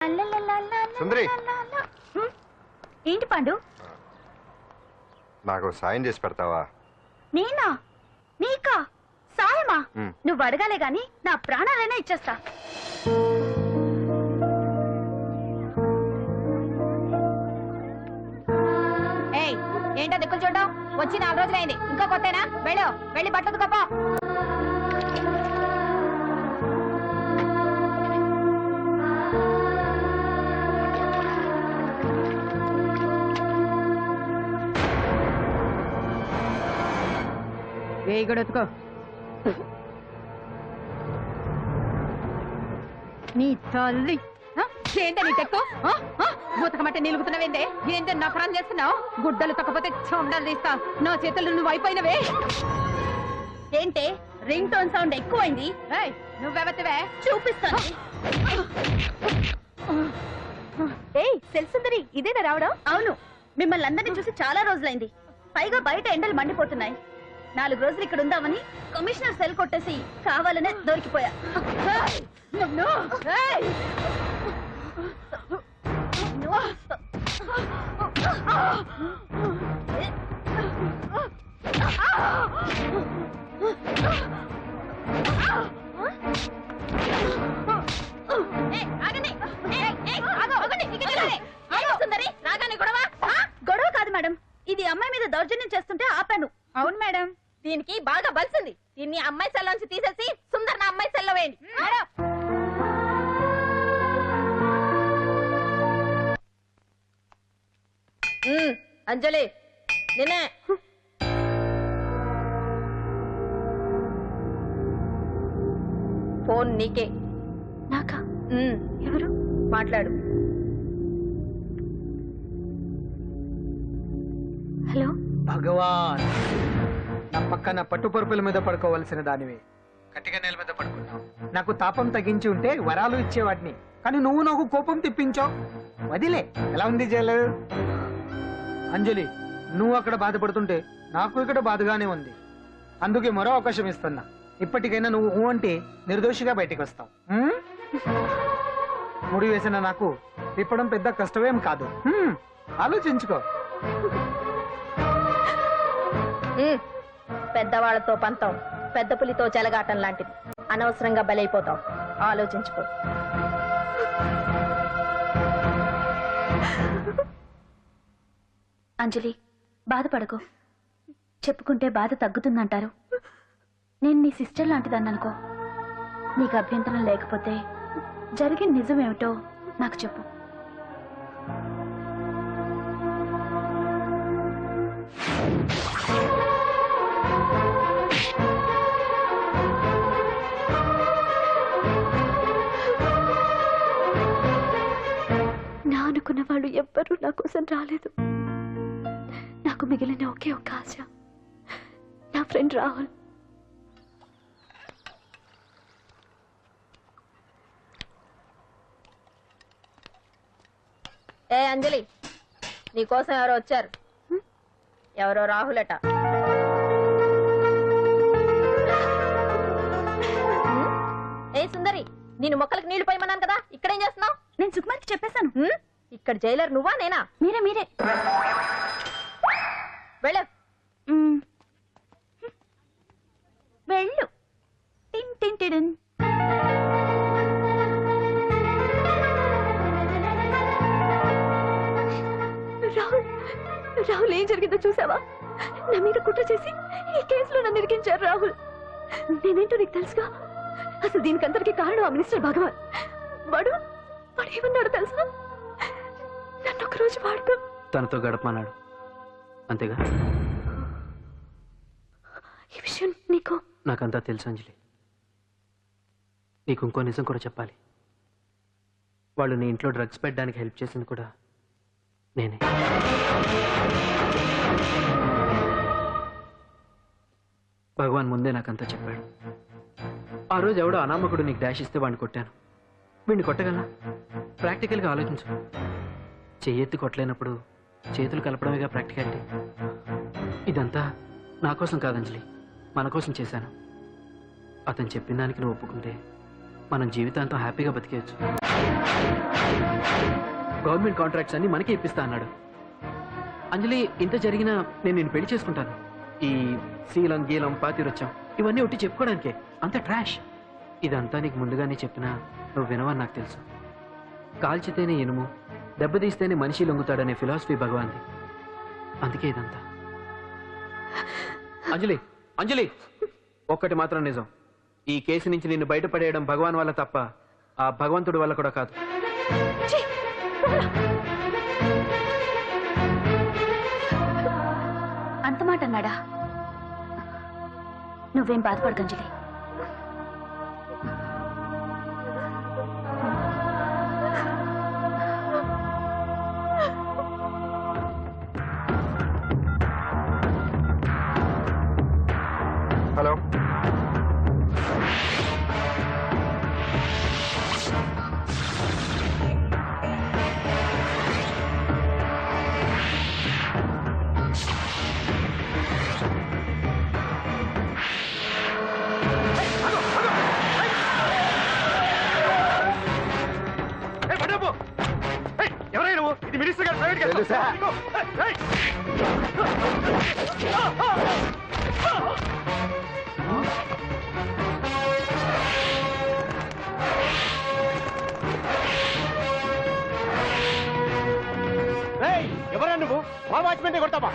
సుందరి ఏంటి పాండు? నాకు సాయం చేసి పెడతావా? నేనా? నీకా సాయమా? నువ్వు అడగాలే గాని నా ప్రాణాలైనా ఇచ్చేస్తా. ఏయ్, ఏంటో దిక్కులు చూడడం? వచ్చి 4 రోజులైంది, ఇంకా కొత్తేనా? వెళ్ళి బట్టలు కప్ప. వేయగడెత్తుకో. నీ తల్లి ఏంటే నీ తెక్కు? బూతకమంటే నిలుగుతున్నావేంటే? ఏంటే నఫరం చేస్తున్నావు? గుడ్డలు తక్కపోతే చొండలు తీస్తా. నా చేతులు నువ్వు అయిపోయినవే. ఏంటే రింగ్ టోన్ సౌండ్ ఎక్కువైంది? నువ్వెవతివే చూపిస్తాను. ఏయ్ సెల్సుందరి, ఇదేనా రావడం? అవును, మిమ్మల్ని అందరినీ చూసి చాలా రోజులైంది. పైగా బయట ఎండలు మండిపోతున్నాయి. 4 రోజులు ఇక్కడ ఉందామని కమిషనర్ సెల్ కొట్టేసి కావాలనే దొరికిపోయా. గొడవ కాదు మేడం, ఇది అమ్మాయి మీద దౌర్జన్యం చేస్తుంటే ఆపాను. అవును మేడం, దీనికి బాగా బలిసింది. దీన్ని అమ్మాయి సెల్లోంచి తీసేసి సుందర్ నా అమ్మాయి సెల్లో వేయండి. అంజలి నిన్నే. ఫోన్ నీకే. నాకా? ఎవరు? మాట్లాడు. హలో భగవాన్, నా పక్కన పట్టుపరుపుల మీద పడుకోవలసిన దానివి గట్టిగా నేల మీద పడుకున్నావు. నాకు తాపం తగ్గించి ఉంటే వరాలు ఇచ్చేవాడిని, కానీ నువ్వు నాకు కోపం తెప్పించావు. వదిలే. ఎలా ఉంది జైలు? అంజలి, నువ్వు అక్కడ బాధపడుతుంటే నాకు ఇక్కడ బాధగానే ఉంది. అందుకే మరో అవకాశం ఇస్తున్నా. ఇప్పటికైనా నువ్వు అంటే నిర్దోషిగా బయటికి వస్తావు. ముడి వేసిన నాకు తిప్పడం పెద్ద కష్టమేం కాదు. ఆలోచించుకో. పెద్దవాళ్లతో పంతం పెద్ద పులితో చెలగాటం లాంటిది. అనవసరంగా బలైపోతావు. ఆలోచించుకో. అంజలి, బాధపడకు. చెప్పుకుంటే బాధ తగ్గుతుందంటారు. నేను నీ సిస్టర్ లాంటిదన్ననుకో. నీకు అభ్యంతరం లేకపోతే జరిగిన నిజమేమిటో నాకు చెప్పు. నా అనుకున్న వాళ్ళు ఎవ్వరూ నా కోసం రాలేదు. నాకు మిగిలిన ఒకే ఒక ఆశ, నా ఫ్రెండ్ రాహుల్. ఏ అంజలి, నీకోసం ఎవరో వచ్చారు. ఎవరో రాహుల్ అట. ఏ సుందరి, నేను మొక్కలకు నీళ్లు పోయమన్నాను కదా, ఇక్కడేం చేస్తున్నావు? నేను సుకుమార్కి చెప్పేశాను. ఇక్కడ జైలర్ నువ్వా నేనా? మీరే. వెళ్ళు. వెళ్ళు. రాహుల్, ఏం జరిగిందో చూసావా? నా మీద కుట్ర చేసి ఈ కేసులో నన్ను ఇరికించారు రాహుల్. నేనేంటో నీకు తెలుసుగా. అసలు దీనికంతటికీ కారణం ఆ మినిస్టర్ భగవాన్. వాడు ఏమన్నాడు తెలుసా? నన్ను ఒకరోజు వాడుతూ తనతో గడపమన్నాడు, అంతేగా? ఈ విషయం నీకు? నాకంతా తెలుసు అంజలి. నీకు ఇంకో నిజం కూడా చెప్పాలి. వాళ్ళు నీ ఇంట్లో డ్రగ్స్ పెట్టడానికి హెల్ప్ చేసింది కూడా నేనే. భగవాన్ ముందే నాకంతా చెప్పాడు. ఆ రోజు ఎవడో అనామకుడు నీకు డాష్ ఇస్తే వాడిని కొట్టాను. వీడిని కొట్టగలనా? ప్రాక్టికల్గా ఆలోచించు. చెయ్యెత్తి కొట్టలేనప్పుడు చేతులు కలపడమేగా ప్రాక్టికాలిటీ. ఇదంతా నా కోసం కాదంజలి, మన కోసం చేశాను. అతను చెప్పిన దానికి నువ్వు ఒప్పుకుంటే మనం జీవితాంతం హ్యాపీగా బతికేయచ్చు. గవర్నమెంట్ కాంట్రాక్ట్స్ అన్ని మనకే ఇప్పిస్తా అన్నాడు. అంజలి, ఇంత జరిగినా నేను నిన్ను పెళ్లి చేసుకుంటాను. ఈ శీలం గీలం పాతిరొచ్చాం ఇవన్నీ ఒట్టి చెప్పుకోవడానికే, అంత ట్రాష్. ఇదంతా నీకు ముందుగానే చెప్పినా నువ్వు వినవని నాకు తెలుసు. కాల్చితేనే ఇనుము, దెబ్బతీస్తేనే మనిషి లొంగుతాడనే ఫిలాసఫీ భగవాన్ది. అందుకే ఇదంతా. అంజలి, అంజలి, ఒక్కటి మాత్రం నిజం, ఈ కేసు నుంచి నిన్ను బయటపడేయడం భగవాన్ వల్ల తప్ప ఆ భగవంతుడి వల్ల కూడా కాదు. అంత మాట అన్నాడా? నువ్వేం బాధపడకు అంజలి. హలో, ఎవరైనా నువ్వు? ఇది మినిస్టర్ గారు ప్రైవేట్ గెస్ట్ హౌస్. ఎవరా నువ్వు? మా వాచ్మెన్ కొడతావా?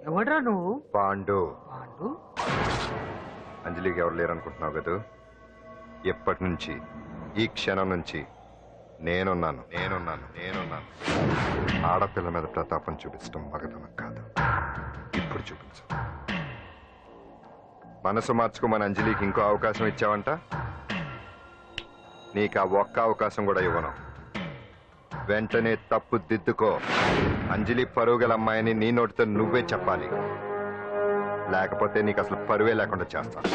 ఎవడ్రా నువ్వు? పాండు. పాండు? అంజలికి ఎవరు లేరనుకుంటున్నావు కదా? ఎప్పటి నుంచి, ఈ క్షణం నుంచి నేనున్నాను. ఆడపిల్ల మీద ప్రతాపం చూపించడం మగతనం కాదు. ఇప్పుడు చూపించు. మనసు మార్చుకోమని అంజలికి ఇంకో అవకాశం ఇచ్చావంట. నీకు ఆ ఒక్క అవకాశం కూడా ఇవ్వను. వెంటనే తప్పు దిద్దుకో. అంజలి పరుగల అమ్మాయిని నీ నోటితో నువ్వే చెప్పాలి, లేకపోతే నీకు అసలు పరువే లేకుండా చేస్తాను.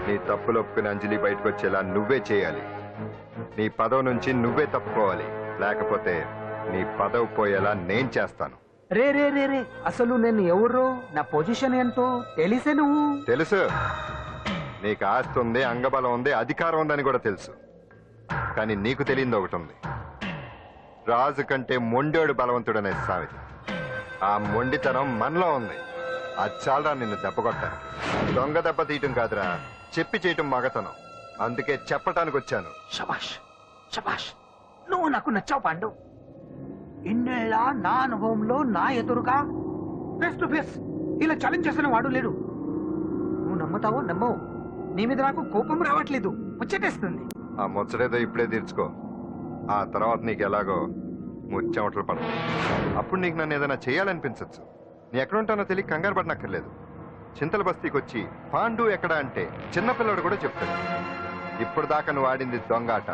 నీ తప్పులు ఒప్పుకుని అంజలి బయటకు వచ్చేలా నువ్వే చేయాలి. నీ పదవి నుంచి నువ్వే తప్పుకోవాలి, లేకపోతే నీ పదవి పోయేలా నేను చేస్తాను. రే రే రే రే అసలు నేను ఎవరు, నా పొజిషన్ ఏంటో తెలిసే నువ్వు? తెలుసు. నీకు ఆస్తి ఉంది, అంగబలం ఉంది, అధికారం ఉందని కూడా తెలుసు. కానీ నీకు తెలియదు ఒకటి ఉంది. రాజు కంటే మొండోడు బలవంతుడనే సామెత. ఆ మొండితనం మనలో ఉంది. అది చాలరా నిన్ను దెబ్బ కొట్టాను. దొంగ దెబ్బ తీయటం కాదురా, చెప్పి చేయటం మగతనం. అందుకే చెప్పటానికి వచ్చాను. శబాష్ శబాష్, నువ్వు నాకు నచ్చావు పాండు. ఇన్నేళ్ళ నా అనుభవంలో నా ఎదురుగా ఫేస్ టు ఫేస్ ఇలా ఛాలెంజ్ చేసిన వాడు లేడు. నువ్వు నమ్ముతావో నమ్మవు, నీ మీద నాకు కోపం రావట్లేదు, ముచ్చటేస్తుంది. ఆ ముచ్చటేదో ఇప్పుడే తీర్చుకో. ఆ తర్వాత నీకు ఎలాగో ముచ్చెమటలు పడతాయి. అప్పుడు నీకు నన్ను ఏదైనా చేయాలనిపించచ్చు. నీ ఎక్కడుంటానో తెలియ కంగారు పడనక్కర్లేదు. చింతల బస్తీకి వచ్చి పాండు ఎక్కడ అంటే చిన్నపిల్లడు కూడా చెప్తాడు. ఇప్పుడు దాకా నువ్వు ఆడింది దొంగ ఆట.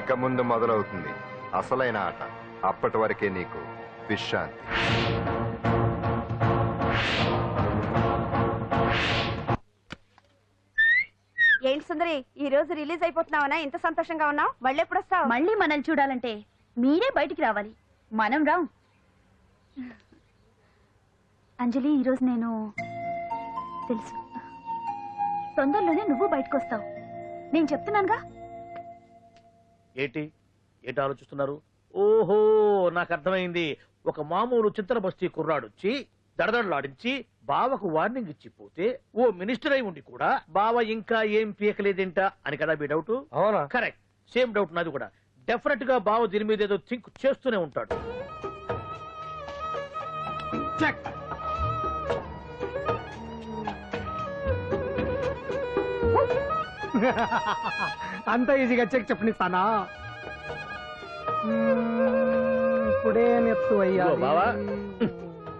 ఇక ముందు మొదలవుతుంది అసలైన ఆట. అప్పటి వరకే నీకు విశ్రాంతి. ఏంటి సుందరి ఈ రోజు రిలీజ్ అయిపోతున్నావనా ఇంత సంతోషంగా ఉన్నావు? మళ్ళీ ఎప్పుడు వస్తావు? మళ్ళీ మనల్ని చూడాలంటే మీరే బయటికి రావాలి, మనం రాం. అంజలి, ఈరోజు నేను తెలుసు తొందరలోనే నువ్వు బయటకు వస్తావు, నేను చెప్తున్నానుగా. ఏంటి ఏంటి ఆలోచిస్తున్నారు? ఓహో, నాకు అర్థమైంది. ఒక మామూలు చింతన బస్తీ కుర్రాడొచ్చి దడదడలాడించి బావకు వార్నింగ్ ఇచ్చిపోతే ఓ మినిస్టర్ అయి ఉండి కూడా బావ ఇంకా ఏం పీకలేదేంట అని కదా మీ డౌట్? అవునా? కరెక్ట్, సేమ్ డౌట్ నాది కూడా. డెఫినెట్ గా బావ దీని మీద ఏదో థింక్ చేస్తూనే ఉంటాడు. చెక్. అంత ఈజీగా చెక్ చెప్పనిస్తానా? ఇప్పుడే నెత్తు అయ్యా. ఇదిగో బావా,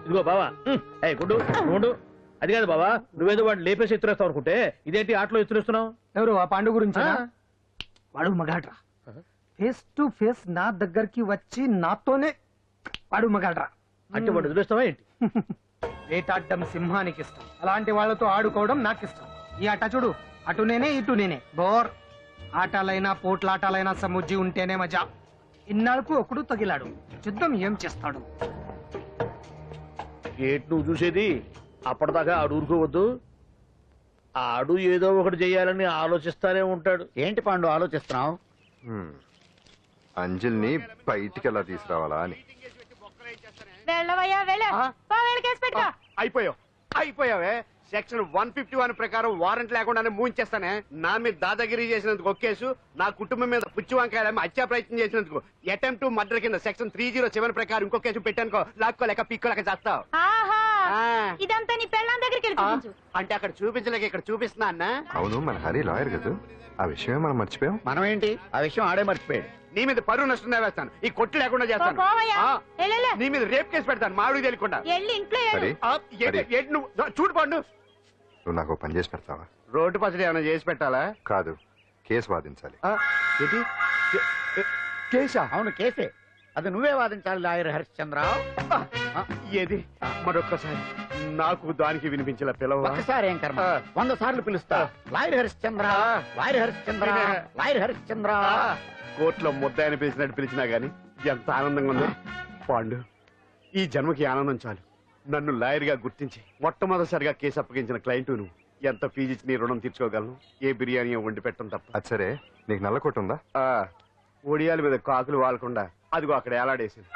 ఇదిగో బావా, ఏ గుడ్డు గుండు, అది కాదు బావా, నువ్వేదో వాడిని లేపేసి ఎత్తురేస్తావు అనుకుంటే ఇదేంటి ఆటలో ఎత్తురేస్తున్నావు? ఎవరు ఆ పాండు గురించి? ఆ. వాడు మగాడ్రా. ఫేస్ టు ఫేస్ నా దగ్గరికి వచ్చి నాతోనే వాడు మగాడ్రా. అంటే వాడు ఎదురేస్తావా ఏంటి? వేటాడ్డం సింహానికి ఇష్టం, అలాంటి వాళ్ళతో ఆడుకోవడం నాకు ఇష్టం. ఈ ఆట చూడు, అటు నేనే ఇటు నేనే. బోర్. ఆటలైనా పోట్లాటలైనా సముజ్జి ఉంటేనే మజా. ఇన్నాళ్ళకు ఒకడు తగిలాడు, యుద్ధం ఏం చేస్తాడు? ఏంటి నువ్వు చూసేది? అప్పటిదాకా ఆడు ఊరుకోవద్దు. ఆడు ఏదో ఒకటి చెయ్యాలని ఆలోచిస్తానే ఉంటాడు. ఏంటి పాండు ఆలోచిస్తున్నావు? అంజలిని బయటికి ఎలా తీసుకురావాలా అని. వెళ్ళవయ్యా వెళ్ళ కేసు పెట్టుకో. అయిపోయావే. సెక్షన్ 151 ప్రకారం వారెంట్ లేకుండానే మూయించేస్తానే. నా మీద దాదాగిరి చేసినందుకు ఒక కేసు, నా కుటుంబం మీద పుచ్చి వంకాయ హత్యా ప్రయత్నం చేసినందుకు అటెంప్ట్ టు మర్డర్ కింద సెక్షన్ 307 ప్రకారం ఇంకో కేసు పెట్టానుకో, లాక్కోలేక పిక్కోలేక చేస్తావు. ఇదంతా నీ పెళ్ళాం దగ్గరికి వెళ్ళి చూపించు. అంటే అక్కడ చూపించలేక ఇక్కడ చూపిస్తున్నా అన్న. అవును, మన హరి లాయర్ కదా, ఆ విషయమే మనం మర్చిపోయాం. మనం ఏంటి ఆ విషయం ఆడే మర్చిపోయాడు. నీ మీద పరువు నష్టం వేస్తాను, ఈ కొట్టు లేకుండా చేస్తాను. పోవయ్యా. ఆ, వెళ్ళలే. నీ మీద రేప్ కేసు పెడతాను మామిడి తెలియకుండా. వెళ్ళి ఇంట్లో వెళ్ళు. హరి, ఆ, హరి, ఏంటి నువ్వు చూడు పండు. నువ్వు నాకు ఓ పని చేసి పెడతావా? రోడ్డు పచ్చడి ఏమైనా చేసి పెట్టాలా? కాదు, కేసు వాదించాలి. ఏంటి కేసా? అవును కేసే, అది నువ్వే వాదించాలి లాయర్ హరిశ్చంద్ర. ఏది మరొక్కసారి నాకు దానికి వినిపించిన పిలవ. ఒక్కసారి ఏం కర్మ, 100 సార్లు పిలుస్తా. Lawyer Harishchandra, lawyer Harishchandra, lawyer Harishchandra. కోర్టులో ముద్దాయని పిలిచినట్టు పిలిచినా గాని ఎంత ఆనందంగా ఉందో. పాండు, ఈ జన్మకి ఆనందం చాలు. నన్ను లాయర్ గా గుర్తించి మొట్టమొదటిసారిగా కేసు అప్పగించిన క్లయింట్ నువ్వు. ఎంత ఫీజు ఇచ్చి నీ రుణం తీర్చుకోగలను? ఏ బిర్యానీ వండి పెట్టడం తప్ప. అది సరే, నీకు నల్ల కొట్టు ఉందా? ఒడియాల మీద కాకులు వాలకుండా అదిగో అక్కడ ఏలాడేసింది.